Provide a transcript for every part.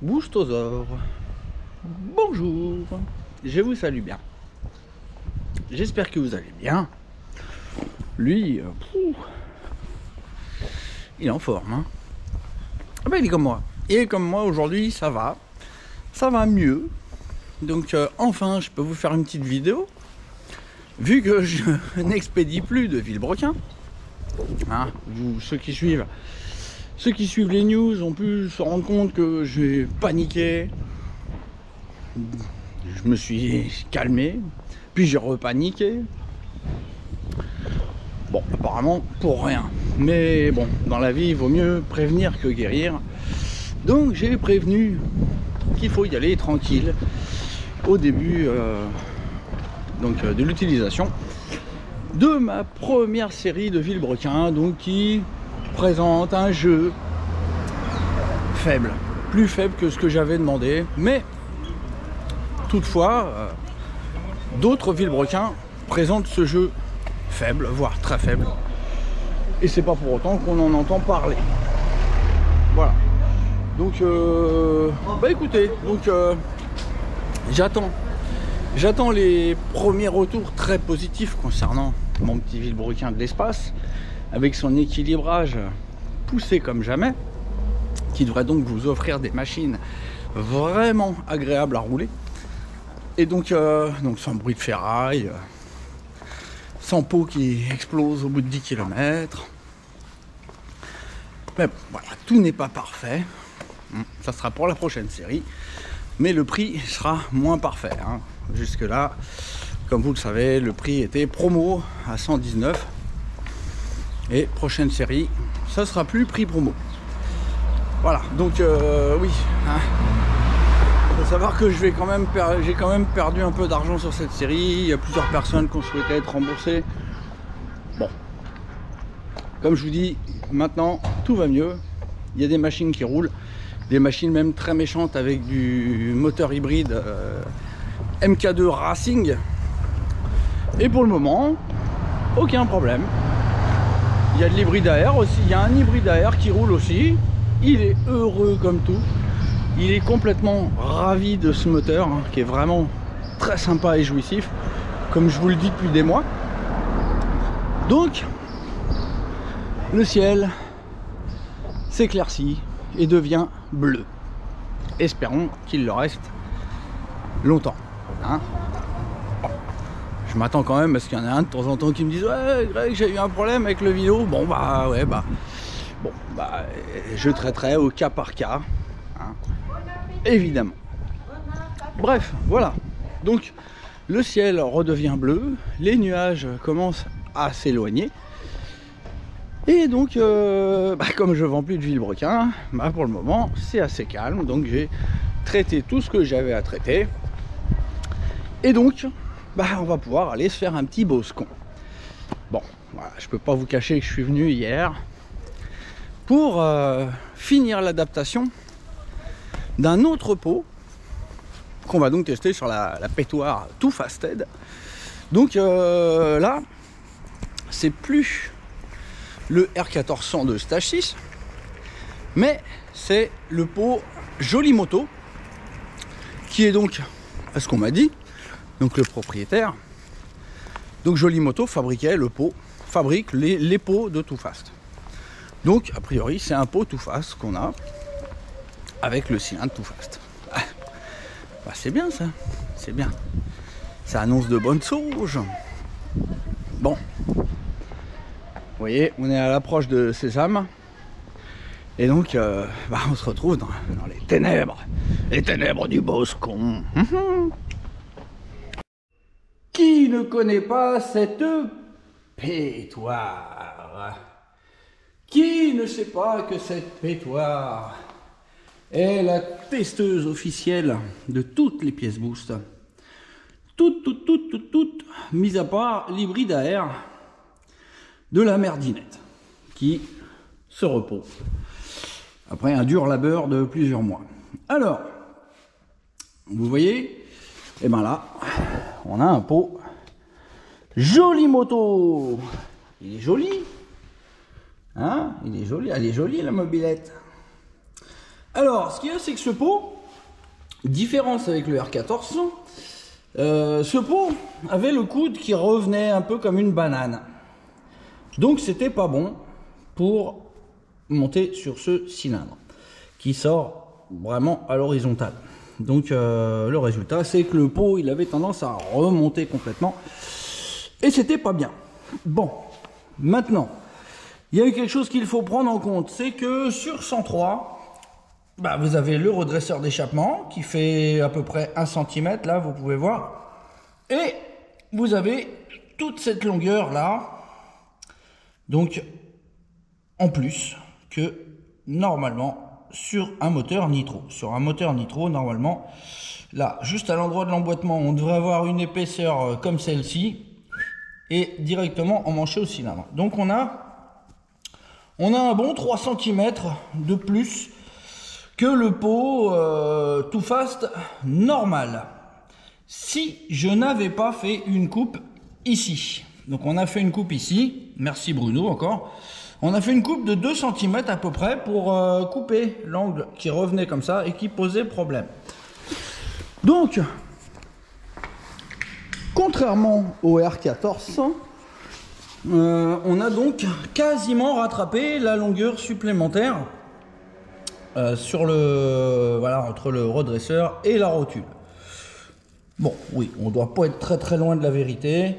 Boustosaure. Bonjour. Je vous salue bien. J'espère que vous allez bien. Lui, il est en forme. Hein. Ah ben, il est comme moi. Et comme moi aujourd'hui, ça va. Ça va mieux. Donc enfin, je peux vous faire une petite vidéo. Vu que je n'expédie plus de Villebrequin. Hein, ceux qui suivent les news ont pu se rendre compte que j'ai paniqué. Je me suis calmé. Puis j'ai repaniqué. Bon, apparemment pour rien. Mais bon, dans la vie, il vaut mieux prévenir que guérir. Donc j'ai prévenu qu'il faut y aller tranquille au début de l'utilisation de ma première série de Villebrequin, donc qui présente un jeu faible, plus faible que ce que j'avais demandé, mais toutefois d'autres Villebrequins présentent ce jeu faible, voire très faible, et c'est pas pour autant qu'on en entend parler. Voilà. Donc bah écoutez, donc j'attends les premiers retours très positifs concernant mon petit Villebrequin de l'espace, avec son équilibrage poussé comme jamais, qui devrait donc vous offrir des machines vraiment agréables à rouler, et donc sans bruit de ferraille, sans pot qui explose au bout de 10 km. Mais voilà, tout n'est pas parfait. Ça sera pour la prochaine série, mais le prix sera moins parfait. Hein. Jusque là, comme vous le savez, le prix était promo à 119, et prochaine série, ça sera plus prix promo. Voilà, donc oui, hein. Faut savoir que j'ai quand même perdu un peu d'argent sur cette série. Il y a plusieurs personnes qui ont souhaité être remboursées. Bon, comme je vous dis, maintenant tout va mieux. Il y a des machines qui roulent, des machines même très méchantes avec du moteur hybride MK2 Racing, et pour le moment aucun problème. Il y a de l'hybride à air aussi, il y a un hybride à air qui roule aussi, il est heureux comme tout, il est complètement ravi de ce moteur, hein, qui est vraiment très sympa et jouissif, comme je vous le dis depuis des mois. Donc le ciel s'éclaircit et devient bleu. Espérons qu'il le reste longtemps. Hein, bon. Je m'attends quand même parce qu'il y en a un de temps en temps qui me disent ouais Greg, j'ai eu un problème avec le vélo. Bon bah ouais je traiterai au cas par cas, hein, évidemment. Bref, voilà, donc le ciel redevient bleu, les nuages commencent à s'éloigner, et donc comme je vends plus de Villebrequin, pour le moment c'est assez calme. Donc j'ai traité tout ce que j'avais à traiter, et donc on va pouvoir aller se faire un petit boscon. Bon, voilà, je peux pas vous cacher que je suis venu hier pour finir l'adaptation d'un autre pot qu'on va donc tester sur la pétoire Too Fasted. Donc là c'est plus le R1400 de Stage 6, mais c'est le pot Jolimoto, qui est donc, à ce qu'on m'a dit, donc le propriétaire, donc Jolimoto fabrique les pots de Too Fast. Donc a priori c'est un pot Too Fast qu'on a avec le cylindre Too Fast. C'est bien ça, c'est bien, ça annonce de bonnes choses. Bon, vous voyez, on est à l'approche de Sésame, et donc on se retrouve dans les ténèbres du boscon. Qui ne connaît pas cette pétoire? Qui ne sait pas que cette pétoire est la testeuse officielle de toutes les pièces boost, toutes, mis à part l'hybride à air de la merdinette, qui se repose après un dur labeur de plusieurs mois. Alors, vous voyez, et là, on a un pot Jolimoto. Il est joli, hein? Il est joli, elle est jolie la mobilette. Alors, ce qu'il y a, c'est que ce pot, Différence avec le R1400, ce pot avait le coude qui revenait un peu comme une banane. Donc c'était pas bon pour monter sur ce cylindre qui sort vraiment à l'horizontale. Donc le résultat c'est que le pot il avait tendance à remonter complètement et c'était pas bien. Bon, maintenant il y a eu quelque chose qu'il faut prendre en compte, c'est que sur 103 bah, vous avez le redresseur d'échappement qui fait à peu près 1 cm, là vous pouvez voir, et vous avez toute cette longueur là, donc en plus que normalement sur un moteur nitro. Sur un moteur nitro, normalement, là, juste à l'endroit de l'emboîtement, on devrait avoir une épaisseur comme celle-ci et directement emmanché au cylindre. Donc on a un bon 3 cm de plus que le pot Too Fast normal. Si je n'avais pas fait une coupe ici. Donc on a fait une coupe ici. Merci Bruno encore. On a fait une coupe de 2 cm à peu près pour couper l'angle qui revenait comme ça et qui posait problème. Donc, contrairement au R1400, on a donc quasiment rattrapé la longueur supplémentaire sur le, voilà, entre le redresseur et la rotule. Bon, oui, on ne doit pas être très loin de la vérité.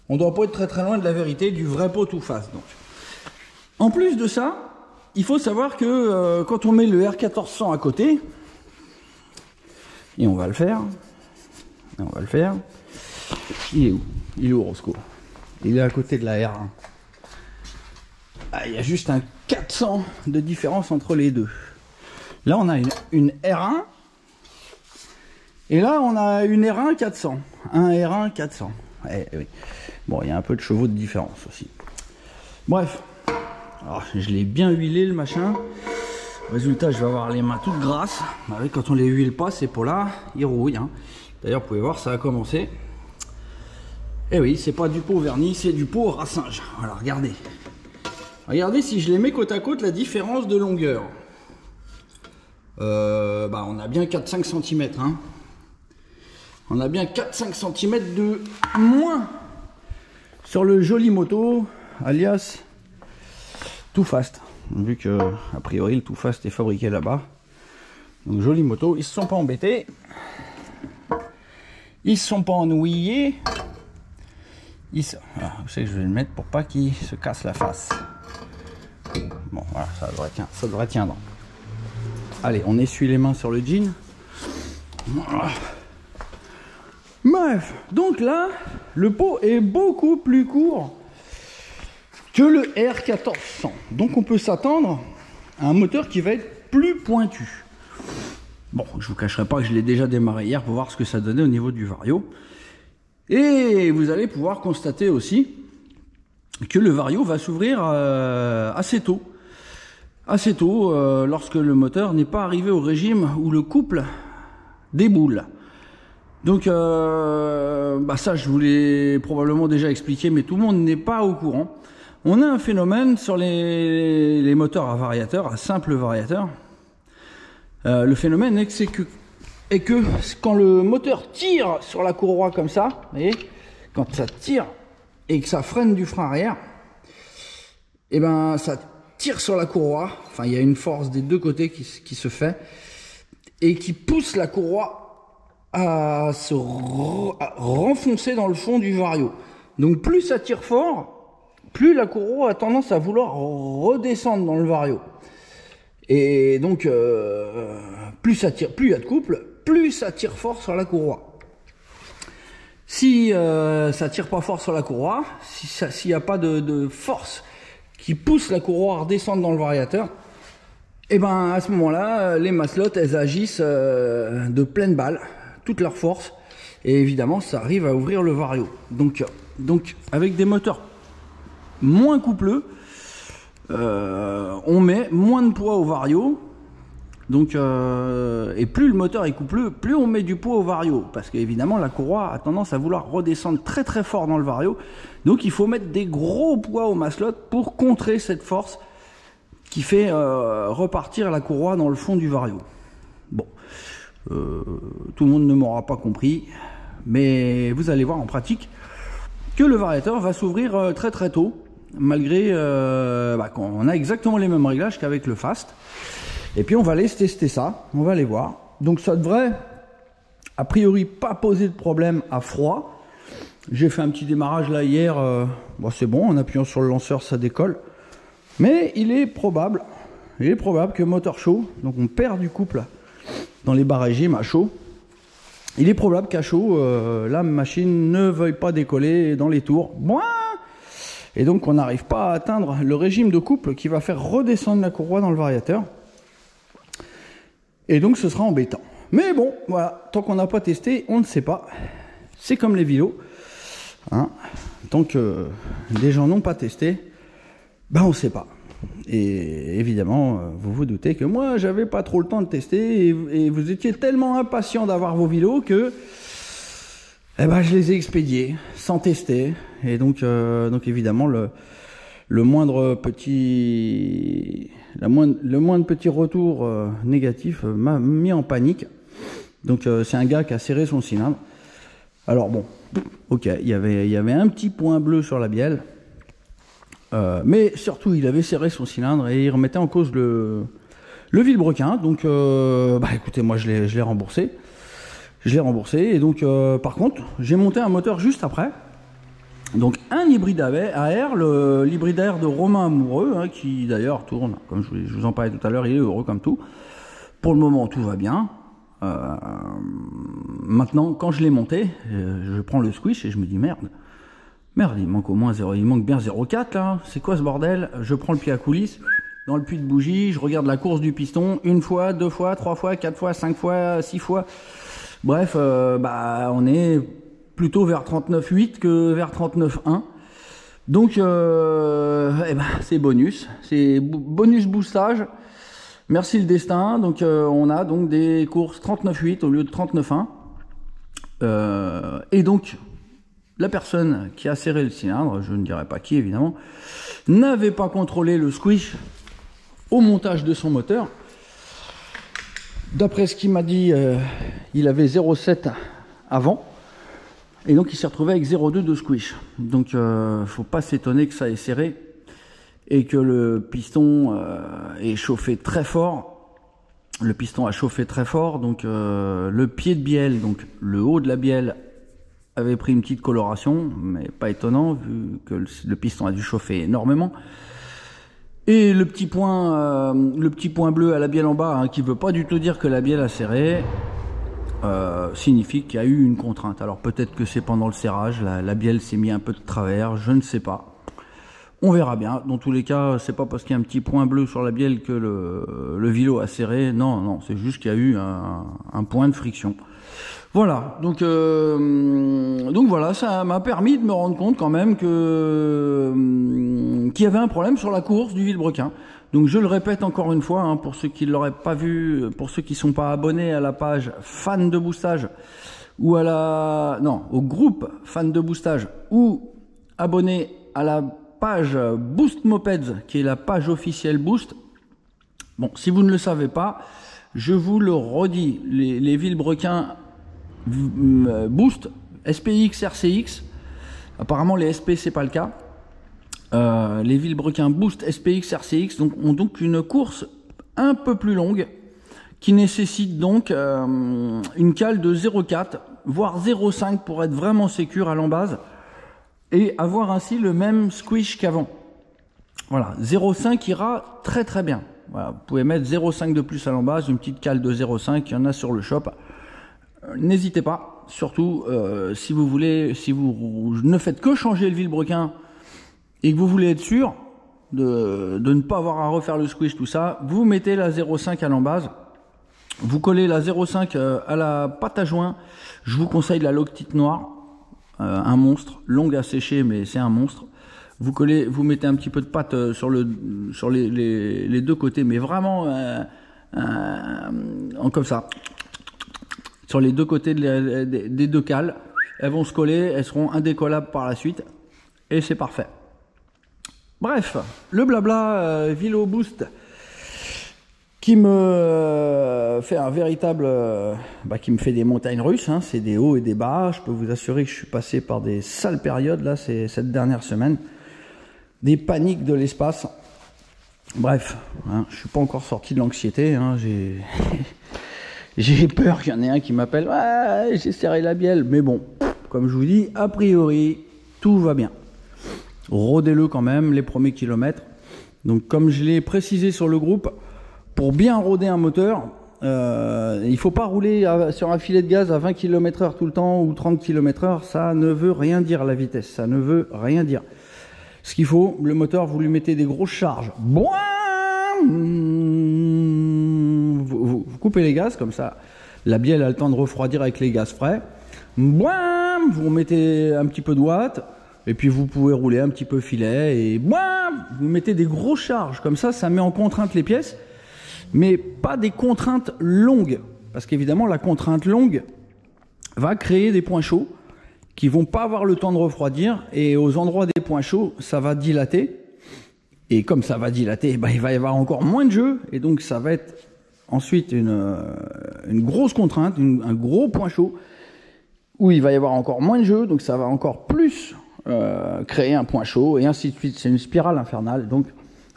On ne doit pas être très loin de la vérité du vrai pot Too Fast. Donc, en plus de ça, il faut savoir que quand on met le R1400 à côté, et on va le faire, il est où? Il est où, Roscoe? Il est à côté de la R1. Ah, il y a juste un 400 de différence entre les deux. Là, on a une R1, et là, on a une R1 400. Un R1 400. Oui. Bon, il y a un peu de chevaux de différence aussi. Bref. Alors, je l'ai bien huilé le machin. Résultat, je vais avoir les mains toutes grasses. Bah oui, quand on les huile pas, ces pots-là, ils rouillent. Hein. D'ailleurs, vous pouvez voir, ça a commencé. Et oui, c'est pas du pot verni, c'est du pot ras-singe. Voilà, regardez. Regardez si je les mets côte à côte, la différence de longueur. Bah, on a bien 4-5 cm. Hein. On a bien 4-5 cm de moins sur le joli moto, alias Too Fast, vu que a priori le Too Fast est fabriqué là-bas. Donc joli moto, ils se sont pas embêtés, ils se sont pas ennuyés. Voilà, je sais que je vais le mettre pour pas qu'il se casse la face. Bon voilà, ça devrait tiendre. Allez, on essuie les mains sur le jean. Bref, donc là, le pot est beaucoup plus court que le R1400. Donc on peut s'attendre à un moteur qui va être plus pointu. Bon, je vous cacherai pas que je l'ai déjà démarré hier pour voir ce que ça donnait au niveau du vario. Et vous allez pouvoir constater aussi que le vario va s'ouvrir assez tôt. Assez tôt, lorsque le moteur n'est pas arrivé au régime où le couple déboule. Donc bah ça je vous l'ai probablement déjà expliqué, mais tout le monde n'est pas au courant. On a un phénomène sur les moteurs à variateur, à simple variateur. Le phénomène est que quand le moteur tire sur la courroie comme ça, vous voyez, quand ça tire et que ça freine du frein arrière, et ben ça tire sur la courroie. Enfin, il y a une force des deux côtés qui se fait et qui pousse la courroie à se renfoncer dans le fond du vario. Donc plus ça tire fort, plus la courroie a tendance à vouloir redescendre dans le vario. Et donc plus ça tire, plus il y a de couple, plus ça tire fort sur la courroie. Si ça tire pas fort sur la courroie, s'il n'y a pas de force qui pousse la courroie à redescendre dans le variateur, et ben à ce moment-là, les maslottes elles agissent de pleine balle, toute leur force, et évidemment ça arrive à ouvrir le vario. Donc avec des moteurs moins coupleux, on met moins de poids au vario. Donc et plus le moteur est coupleux, plus on met du poids au vario, parce qu'évidemment la courroie a tendance à vouloir redescendre très fort dans le vario. Donc il faut mettre des gros poids au maslotte pour contrer cette force qui fait repartir la courroie dans le fond du vario. Bon, Tout le monde ne m'aura pas compris, mais vous allez voir en pratique que le variateur va s'ouvrir très très tôt, malgré qu'on a exactement les mêmes réglages qu'avec le Fast. Et puis on va aller tester ça, on va aller voir. Donc ça devrait a priori pas poser de problème à froid. J'ai fait un petit démarrage là hier, bon, c'est bon, en appuyant sur le lanceur ça décolle. Mais il est probable que moteur chaud, donc on perd du couple dans les bas régimes à chaud. Il est probable qu'à chaud, la machine ne veuille pas décoller dans les tours. Et donc on n'arrive pas à atteindre le régime de couple qui va faire redescendre la courroie dans le variateur. Et donc ce sera embêtant. Mais bon, voilà, tant qu'on n'a pas testé, on ne sait pas. C'est comme les vélos. Hein, tant que des gens n'ont pas testé, ben on ne sait pas. Et évidemment, vous vous doutez que moi, j'avais pas trop le temps de tester et vous étiez tellement impatient d'avoir vos vélos que je les ai expédiés sans tester. Et donc évidemment, le moindre petit retour négatif m'a mis en panique. Donc c'est un gars qui a serré son cylindre. Alors bon, ok, il y avait un petit point bleu sur la bielle. Mais surtout, il avait serré son cylindre et il remettait en cause le vilebrequin. Donc, écoutez, moi, je l'ai remboursé. Et donc, par contre, j'ai monté un moteur juste après. Donc, un hybride à air, l'hybride à air de Romain Amoureux, hein, qui d'ailleurs tourne, comme je vous en parlais tout à l'heure, il est heureux comme tout. Pour le moment, tout va bien. Maintenant, quand je l'ai monté, je prends le squish et je me dis merde, il manque au moins 0, il manque bien 0,4 là, c'est quoi ce bordel? Je prends le pied à coulisse, dans le puits de bougie, je regarde la course du piston, 1 fois, 2 fois, 3 fois, 4 fois, 5 fois, 6 fois, bref, on est plutôt vers 39,8 que vers 39,1, donc c'est bonus boostage, merci le destin, donc on a donc des courses 39,8 au lieu de 39,1, et donc la personne qui a serré le cylindre, je ne dirai pas qui évidemment, n'avait pas contrôlé le squish au montage de son moteur. D'après ce qu'il m'a dit, il avait 0,7 avant, et donc il s'est retrouvé avec 0,2 de squish. Donc faut pas s'étonner que ça ait serré, et que le piston ait chauffé très fort. Le piston a chauffé très fort, donc le pied de bielle, donc le haut de la bielle, avait pris une petite coloration, mais pas étonnant vu que le piston a dû chauffer énormément. Et le petit point bleu à la bielle en bas, hein, qui veut pas du tout dire que la bielle a serré, signifie qu'il y a eu une contrainte. Alors peut-être que c'est pendant le serrage, la bielle s'est mis un peu de travers, je ne sais pas. On verra bien. Dans tous les cas, c'est pas parce qu'il y a un petit point bleu sur la bielle que le vélo a serré. Non, c'est juste qu'il y a eu un point de friction. Voilà, donc voilà, ça m'a permis de me rendre compte quand même qu'il y avait un problème sur la course du vilebrequin. Donc je le répète encore une fois, hein, pour ceux qui ne l'auraient pas vu, pour ceux qui ne sont pas abonnés à la page fan de boostage ou au groupe fan de boostage ou abonnés à la page Boost Mopeds, qui est la page officielle Boost. Bon, si vous ne le savez pas, je vous le redis, les vilebrequins Boost, SPX, RCX, apparemment les SP c'est pas le cas. Les vilebrequins Boost, SPX, RCX ont donc une course un peu plus longue qui nécessite donc une cale de 0,4 voire 0,5 pour être vraiment sécure à l'embase et avoir ainsi le même squish qu'avant. Voilà, 0,5 ira très très bien. Voilà, vous pouvez mettre 0,5 de plus à l'embase, une petite cale de 0,5, il y en a sur le shop. N'hésitez pas, surtout si vous ne faites que changer le vilebrequin et que vous voulez être sûr de ne pas avoir à refaire le squish, tout ça, vous mettez la 0,5 à l'embase, vous collez la 0,5 à la pâte à joint. Je vous conseille la Loctite noire, un monstre, longue à sécher mais c'est un monstre. Vous mettez un petit peu de pâte sur les deux côtés, mais vraiment comme ça. Sur les deux côtés des deux cales, elles vont se coller, elles seront indécollables par la suite, et c'est parfait. Bref, le blabla Velo Boost qui me fait un véritable, qui me fait des montagnes russes, hein, c'est des hauts et des bas. Je peux vous assurer que je suis passé par des sales périodes là, c'est cette dernière semaine, des paniques de l'espace. Bref, hein, je suis pas encore sorti de l'anxiété, hein, j'ai peur qu'il y en ait un qui m'appelle, ouais, j'ai serré la bielle, mais bon, comme je vous dis, a priori, tout va bien. Rodez-le quand même, les premiers kilomètres. Donc comme je l'ai précisé sur le groupe, pour bien roder un moteur, il ne faut pas rouler sur un filet de gaz à 20 km/h tout le temps ou 30 km/h, ça ne veut rien dire la vitesse, ça ne veut rien dire. Ce qu'il faut, le moteur, vous lui mettez des grosses charges. Vous coupez les gaz, comme ça, la bielle a le temps de refroidir avec les gaz frais. Vous mettez un petit peu de watts, et puis vous pouvez rouler un petit peu filet, et vous mettez des grosses charges. Comme ça, ça met en contrainte les pièces, mais pas des contraintes longues. Parce qu'évidemment, la contrainte longue va créer des points chauds qui vont pas avoir le temps de refroidir, et aux endroits des points chauds, ça va dilater, et comme ça va dilater, il va y avoir encore moins de jeu, et donc ça va être ensuite une grosse contrainte, un gros point chaud, où il va y avoir encore moins de jeu, donc ça va encore plus créer un point chaud, et ainsi de suite. C'est une spirale infernale. Donc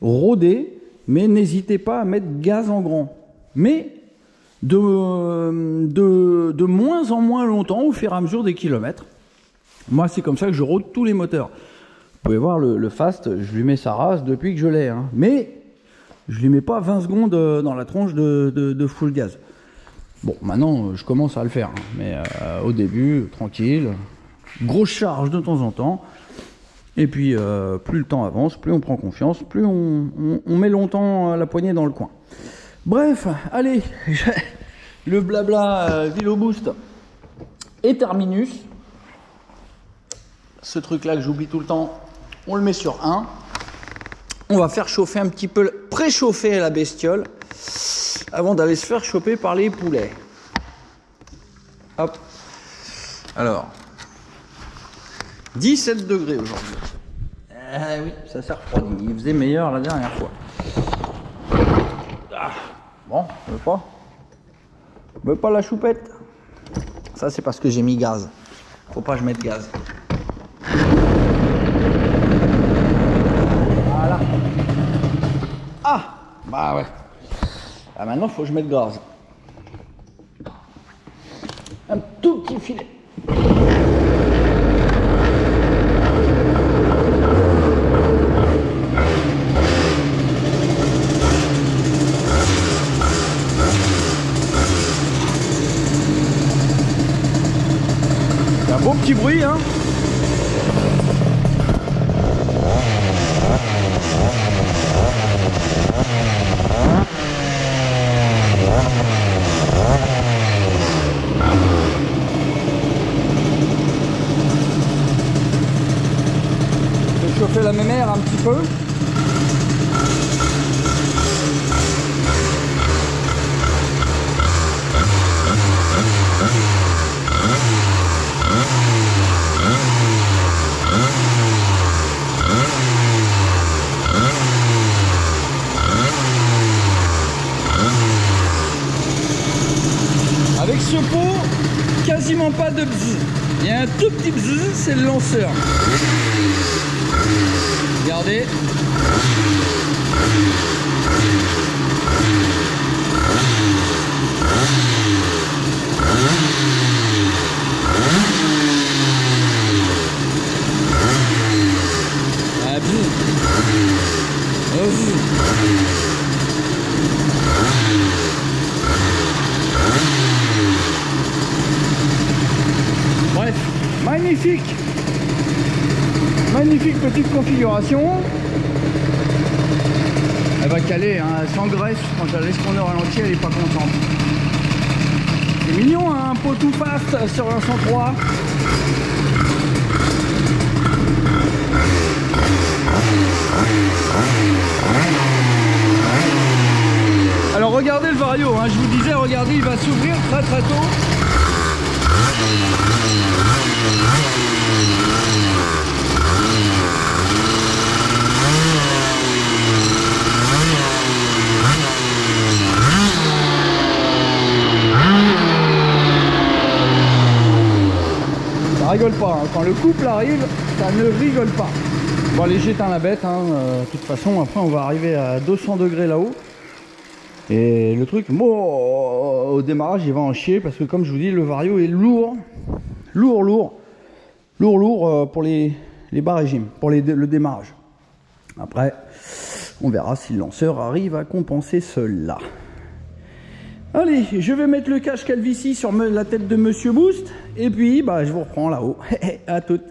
rôdez, mais n'hésitez pas à mettre gaz en grand, mais de moins en moins longtemps au fur et à mesure des kilomètres. Moi, c'est comme ça que je rôde tous les moteurs. Vous pouvez voir le Fast, je lui mets sa race depuis que je l'ai, hein. Mais je lui mets pas 20 secondes dans la tronche de full gaz. Bon, maintenant, je commence à le faire, hein. Mais au début, tranquille, grosse charge de temps en temps. Et puis, plus le temps avance, plus on prend confiance, plus on met longtemps la poignée dans le coin. Bref, allez, le blabla Vélo Boost est terminus. Ce truc-là que j'oublie tout le temps, on le met sur 1. On va faire chauffer un petit peu, préchauffer la bestiole avant d'aller se faire choper par les poulets. Hop. Alors, 17 degrés aujourd'hui. Oui, ça s'est refroidi. Il faisait meilleur la dernière fois. Ah, bon, veut pas la choupette. Ça, c'est parce que j'ai mis gaz. Faut pas que je mette gaz. Voilà. Ah, bah ouais. Ah, maintenant, faut que je mette gaz. Un tout petit filet. Un beau petit bruit, hein. Je vais chauffer la mémère un petit peu. Avec ce pot, quasiment pas de bzz. Il y a un tout petit bzz, c'est le lanceur. Regardez. Ah, bzz. Oh, bzz. Bref, magnifique petite configuration. Elle va caler, hein, elle s'engraisse. Quand je la laisse tourner au ralenti, elle est pas contente. C'est mignon, hein, un pot tout fast sur un 103. Alors regardez le vario, hein, je vous disais, regardez, il va s'ouvrir très tôt. quand le couple arrive, ça ne rigole pas. Bon allez, j'éteins la bête, hein. De toute façon après on va arriver à 200 degrés là-haut. Et le truc, bon, au démarrage il va en chier parce que comme je vous dis, le Vario est lourd pour les bas régimes, pour le démarrage. Après, on verra si le lanceur arrive à compenser cela. Allez, je vais mettre le cache calvitie sur la tête de Monsieur Boost. Et puis, bah, je vous reprends là-haut. À toutes.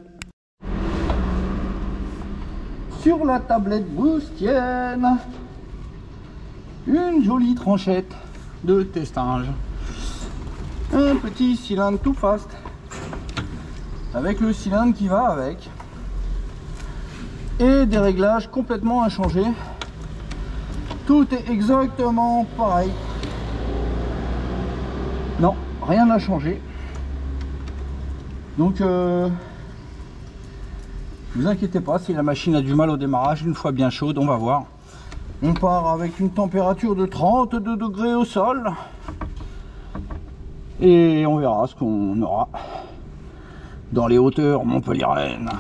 Sur la tablette boostienne, une jolie tranchette de testage. Un petit cylindre tout fast. Avec le cylindre qui va avec. Et des réglages complètement inchangés. Tout est exactement pareil. Non, rien n'a changé. Donc vous inquiétez pas si la machine a du mal au démarrage. Une fois bien chaude, on va voir. On part avec une température de 32 degrés au sol. Et on verra ce qu'on aura dans les hauteurs montpelliéraines.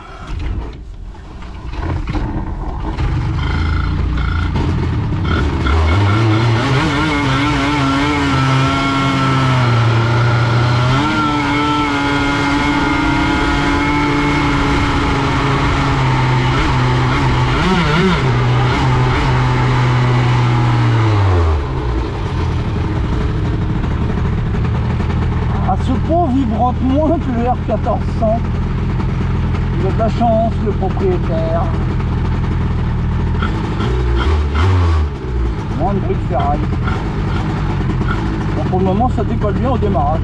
Vibrante moins que le R1400. Il a de la chance, le propriétaire. Moins de bruit de ferraille. Bon, pour le moment, ça décolle bien au démarrage,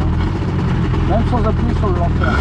même sans appuyer sur le lanceur.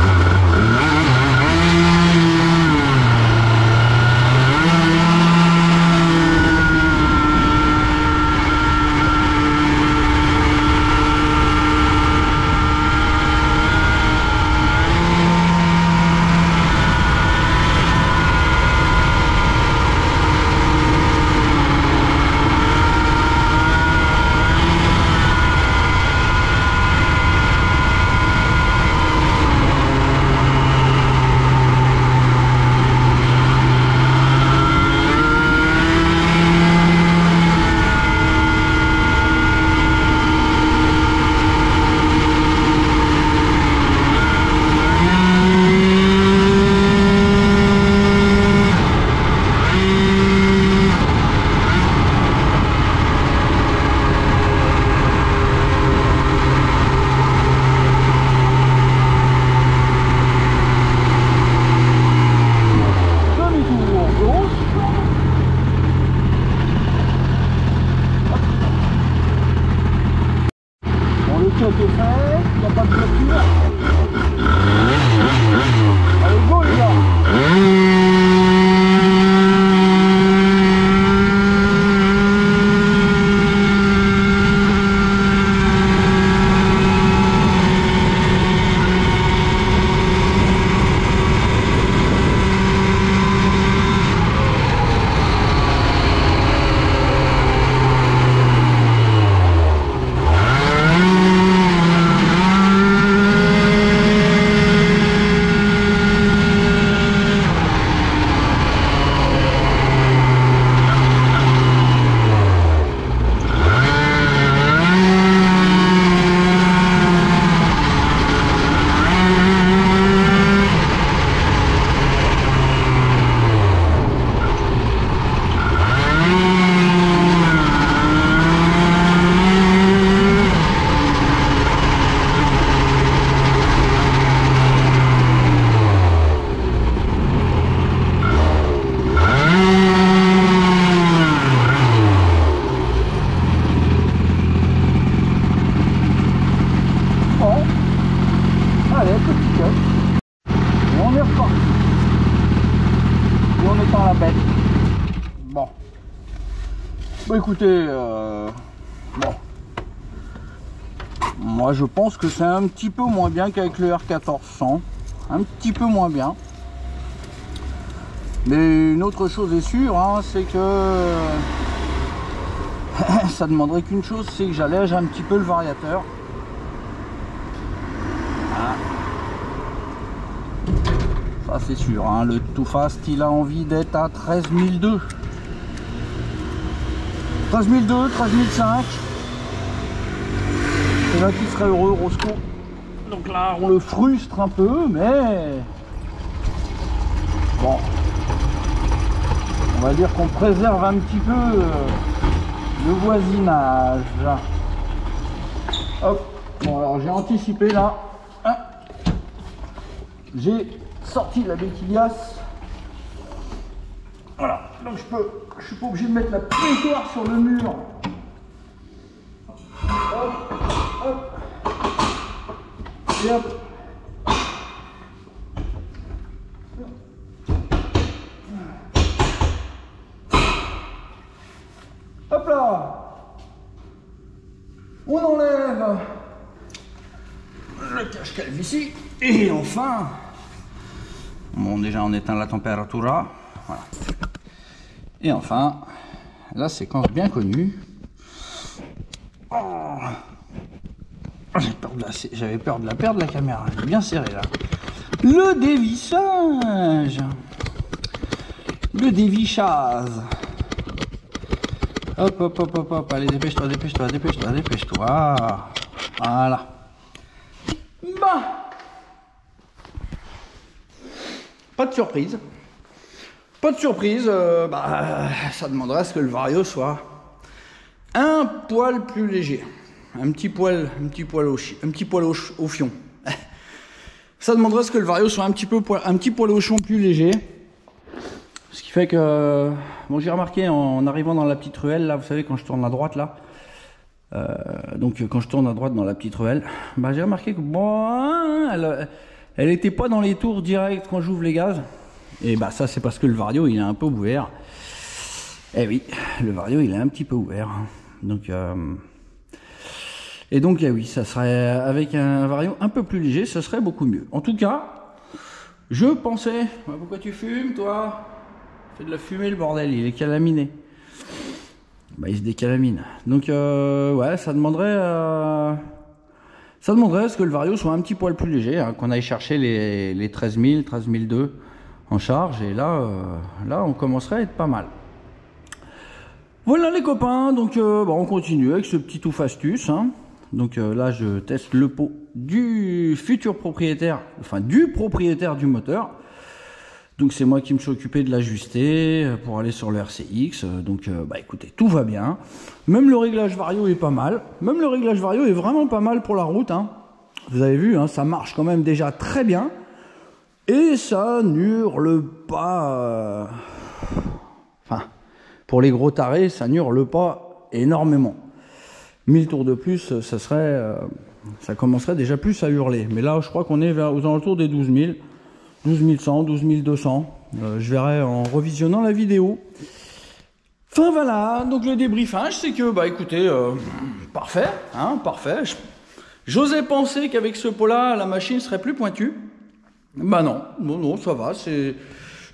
Bon écoutez, bon, moi je pense que c'est un petit peu moins bien qu'avec le R1400, un petit peu moins bien. Mais une autre chose est sûre, hein, c'est que ça demanderait qu'une chose, c'est que j'allège un petit peu le variateur. Voilà. ça c'est sûr, hein. Le Too Fast il a envie d'être à 13 200. 13 200, 13 500. C'est là qu'il serait heureux, Roscoe. Donc là on le frustre un peu, mais bon, on va dire qu'on préserve un petit peu le voisinage. Hop, bon alors j'ai anticipé là. J'ai sorti la béquiliasse. Voilà, donc je suis pas obligé de mettre la prétoire sur le mur. Hop, hop. Et hop. Hop là. On enlève le cache-calme ici. Et enfin, bon déjà on éteint la température. Voilà. Et enfin, la séquence bien connue. Oh, j'avais peur de la perdre la caméra, elle est bien serrée là. Le dévissage. Le dévissage. Hop, hop, hop, hop, hop, allez, dépêche-toi, dépêche-toi, dépêche-toi, dépêche-toi. Voilà. Bah. Pas de surprise. Pas de surprise, ça demanderait à ce que le Vario soit un poil plus léger. Un petit poil au fion. Ça demanderait à ce que le Vario soit un petit poil au fion plus léger. Ce qui fait que, bon, j'ai remarqué en arrivant dans la petite ruelle, là, vous savez, quand je tourne à droite, là, donc quand je tourne à droite dans la petite ruelle, bah, j'ai remarqué que, bon, elle était pas dans les tours directs quand j'ouvre les gaz. Et bah ça c'est parce que le Vario il est un peu ouvert. Eh oui, le Vario il est un petit peu ouvert. Donc et donc oui, ça serait avec un Vario un peu plus léger, ça serait beaucoup mieux. En tout cas, je pensais, pourquoi tu fumes toi? Fais de la fumée le bordel, il est calaminé. Bah il se décalamine. Donc ouais, ça demanderait à ce que le Vario soit un petit poil plus léger, hein, qu'on aille chercher les 13 000, 13 200 en charge, et là, là on commencerait à être pas mal. Voilà les copains, donc on continue avec ce petit touffe astuce, hein. Donc là je teste le pot du futur propriétaire, enfin du propriétaire du moteur. Donc c'est moi qui me suis occupé de l'ajuster pour aller sur le RCX. Donc écoutez, tout va bien. Même le réglage Vario est pas mal. Même le réglage Vario est vraiment pas mal pour la route, hein. Vous avez vu, hein, ça marche quand même déjà très bien. Et ça n'hurle pas. Enfin, pour les gros tarés, ça n'hurle pas énormément. 1000 tours de plus, ça serait, ça commencerait déjà plus à hurler. Mais là, je crois qu'on est aux alentours des 12 000, 12 100, 12 200. Je verrai en revisionnant la vidéo. Enfin voilà, donc le débriefage, c'est que, écoutez, parfait, hein, parfait. J'osais penser qu'avec ce pot-là, la machine serait plus pointue. Bah non, ça va, c'est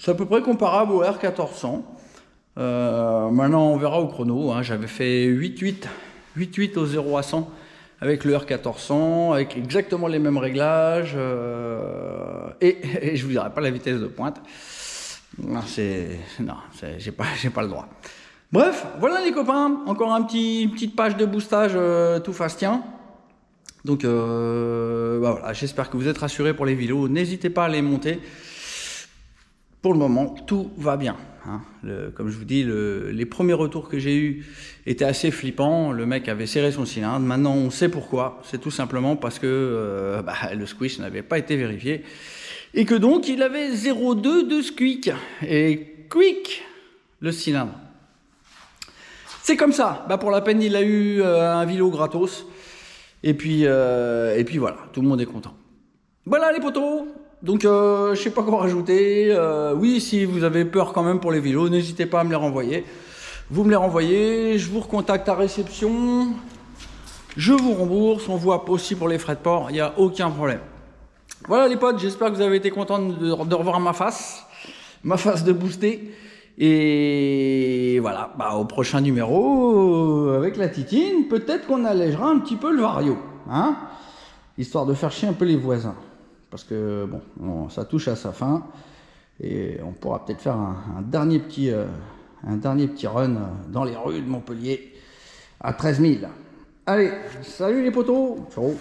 à peu près comparable au R1400. Maintenant, on verra au chrono, hein. J'avais fait 8.8 au 0 à 100 avec le R1400, avec exactement les mêmes réglages, et je vous dirai pas la vitesse de pointe. Non, j'ai pas le droit. Bref, voilà les copains, encore petite page de boostage tout fastien. Donc voilà, j'espère que vous êtes rassurés pour les vélos. N'hésitez pas à les monter. Pour le moment, tout va bien, hein. Comme je vous dis, les premiers retours que j'ai eus étaient assez flippants. Le mec avait serré son cylindre. Maintenant, on sait pourquoi. C'est tout simplement parce que le squish n'avait pas été vérifié. Et que donc, il avait 0,2 de squeak. Et quick, le cylindre. C'est comme ça. Pour la peine, il a eu un vélo gratos. Et puis voilà, tout le monde est content. Voilà les potos. Donc je sais pas quoi rajouter. Oui, si vous avez peur quand même pour les vélos, n'hésitez pas à me les renvoyer. Vous me les renvoyez, je vous recontacte à réception. Je vous rembourse, on voit aussi pour les frais de port, il n'y a aucun problème. Voilà les potes, j'espère que vous avez été contents de revoir ma face de booster. Et voilà, au prochain numéro, avec la Titine, peut-être qu'on allégera un petit peu le Vario, hein, histoire de faire chier un peu les voisins. Parce que, bon, ça touche à sa fin. Et on pourra peut-être faire un dernier petit run dans les rues de Montpellier à 13 000. Allez, salut les potos, ciao.